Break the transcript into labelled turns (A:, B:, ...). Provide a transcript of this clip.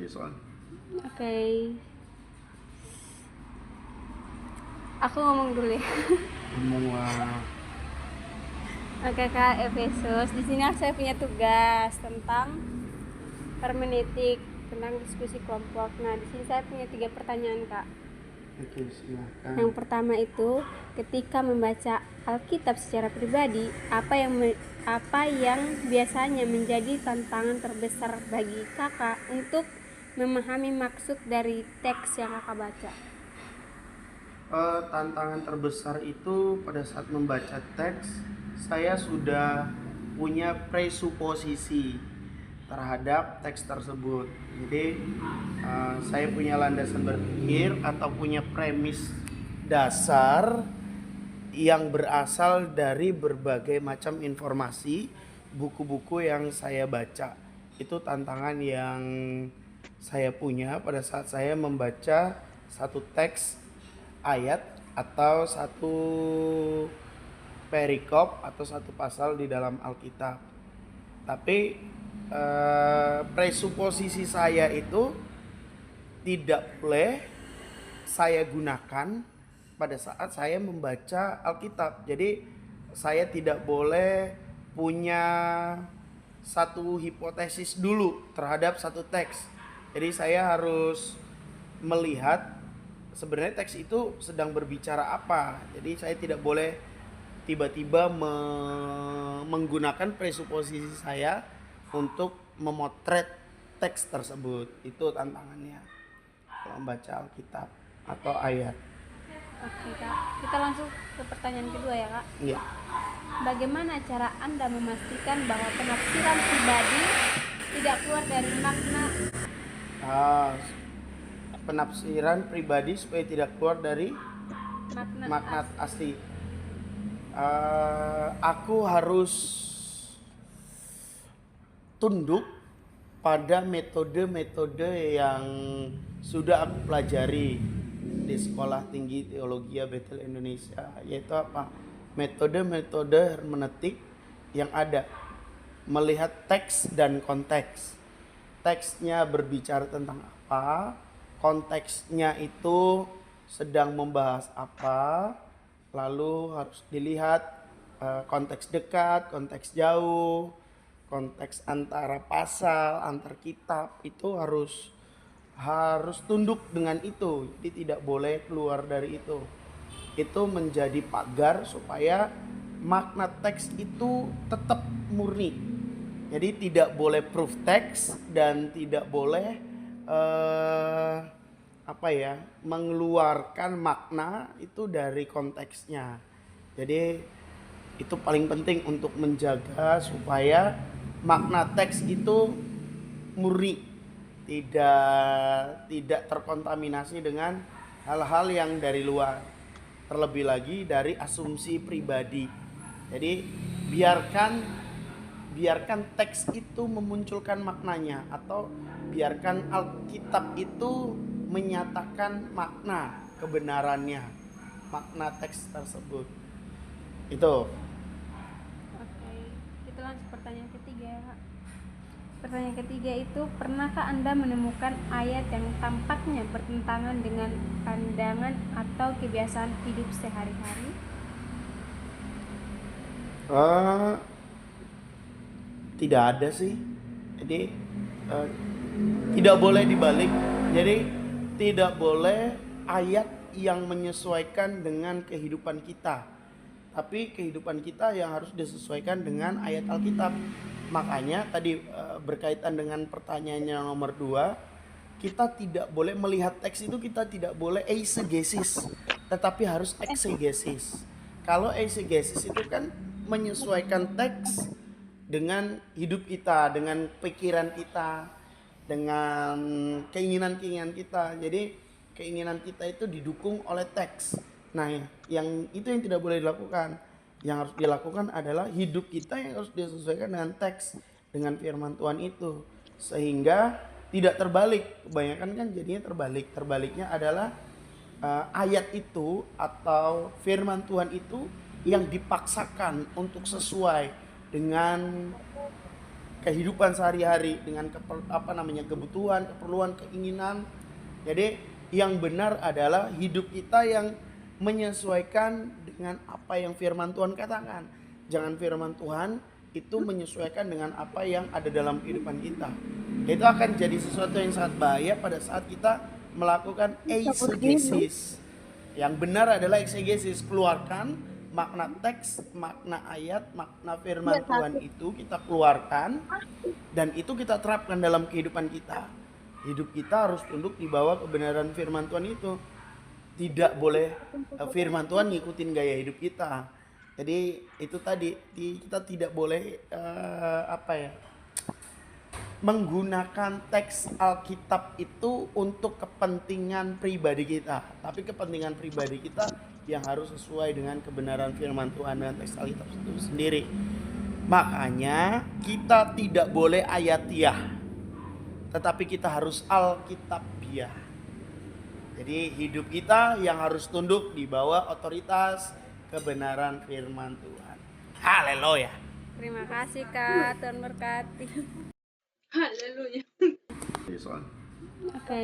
A: aja soalnya.
B: Oke. Aku ngomong dulu ya.
A: Semua.
B: Oke Kak, Efesus. Di sini saya punya tugas tentang hermeneutik, tentang diskusi kelompok. Nah, di sini saya punya 3 pertanyaan Kak.
A: Oke, silakan.
B: Yang pertama itu, ketika membaca Alkitab secara pribadi, apa yang biasanya menjadi tantangan terbesar bagi Kakak untuk memahami maksud dari teks yang Kakak baca?
A: Tantangan terbesar itu pada saat membaca teks, saya sudah punya presuposisi terhadap teks tersebut. Jadi saya punya landasan berpikir atau punya premis dasar yang berasal dari berbagai macam informasi, buku-buku yang saya baca. Itu tantangan yang saya punya pada saat saya membaca satu teks ayat atau satu perikop atau satu pasal di dalam Alkitab. Tapi presuposisi saya itu tidak boleh saya gunakan pada saat saya membaca Alkitab. Jadi saya tidak boleh punya satu hipotesis dulu terhadap satu teks. Jadi saya harus melihat sebenarnya teks itu sedang berbicara apa. Jadi saya tidak boleh tiba-tiba menggunakan presuposisi saya untuk memotret teks tersebut. Itu tantangannya kalau membaca Alkitab atau ayat.
B: Oke Kak, kita langsung ke pertanyaan kedua ya Kak.
A: Iya.
B: Bagaimana cara Anda memastikan bahwa penafsiran pribadi tidak keluar dari makna
A: Penafsiran pribadi supaya tidak keluar dari makna
B: asli?
A: asli. Aku harus tunduk pada metode-metode yang sudah aku pelajari di Sekolah Tinggi Teologi Bethel Indonesia, yaitu apa? Metode-metode hermeneutik yang ada, melihat teks dan konteks. Teksnya berbicara tentang apa, konteksnya itu sedang membahas apa, lalu harus dilihat konteks dekat, konteks jauh, konteks antara pasal, antar kitab, itu harus tunduk dengan itu. Jadi tidak boleh keluar dari itu. Itu menjadi pagar supaya makna teks itu tetap murni. Jadi tidak boleh proof teks dan tidak boleh mengeluarkan makna itu dari konteksnya. Jadi itu paling penting untuk menjaga supaya makna teks itu murni, tidak terkontaminasi dengan hal-hal yang dari luar, terlebih lagi dari asumsi pribadi. Jadi biarkan teks itu memunculkan maknanya, atau biarkan Alkitab itu menyatakan makna kebenarannya, makna teks tersebut. Itu.
B: Oke, kita lanjut pertanyaan ketiga ya Kak. Pertanyaan ketiga itu, pernahkah Anda menemukan ayat yang tampaknya bertentangan dengan pandangan atau kebiasaan hidup sehari-hari?
A: Tidak ada sih. Jadi tidak boleh dibalik. Jadi tidak boleh ayat yang menyesuaikan dengan kehidupan kita, tapi kehidupan kita yang harus disesuaikan dengan ayat Alkitab. Makanya tadi berkaitan dengan pertanyaannya nomor 2, kita tidak boleh melihat teks itu, kita tidak boleh eisegesis, tetapi harus eksegesis. Kalau eisegesis itu kan menyesuaikan teks dengan hidup kita, dengan pikiran kita, dengan keinginan-keinginan kita. Jadi keinginan kita itu didukung oleh teks. Nah, yang tidak boleh dilakukan. Yang harus dilakukan adalah hidup kita yang harus disesuaikan dengan teks, dengan firman Tuhan itu, sehingga tidak terbalik. Kebanyakan kan jadinya terbalik. Terbaliknya adalah ayat itu atau firman Tuhan itu yang dipaksakan untuk sesuai dengan kehidupan sehari-hari dengan kebutuhan, keperluan, keinginan. Jadi yang benar adalah hidup kita yang menyesuaikan dengan apa yang firman Tuhan katakan. Jangan firman Tuhan itu menyesuaikan dengan apa yang ada dalam kehidupan kita. Itu akan jadi sesuatu yang sangat bahaya pada saat kita melakukan eisegesis. Yang benar adalah eksegesis, keluarkan makna teks, makna ayat, makna firman Tuhan itu kita keluarkan dan itu kita terapkan dalam kehidupan kita. Hidup kita harus tunduk di bawah kebenaran firman Tuhan itu. Tidak boleh firman Tuhan ngikutin gaya hidup kita. Jadi itu tadi kita tidak boleh menggunakan teks Alkitab itu untuk kepentingan pribadi kita, tapi kepentingan pribadi kita yang harus sesuai dengan kebenaran firman Tuhan dan teks Alkitab itu sendiri. Makanya kita tidak boleh ayatiah, tetapi kita harus Alkitabiah. Jadi hidup kita yang harus tunduk di bawah otoritas kebenaran firman Tuhan. Haleluya.
B: Terima kasih Kak, Tuhan berkati.
C: Haleluya.
B: Oke.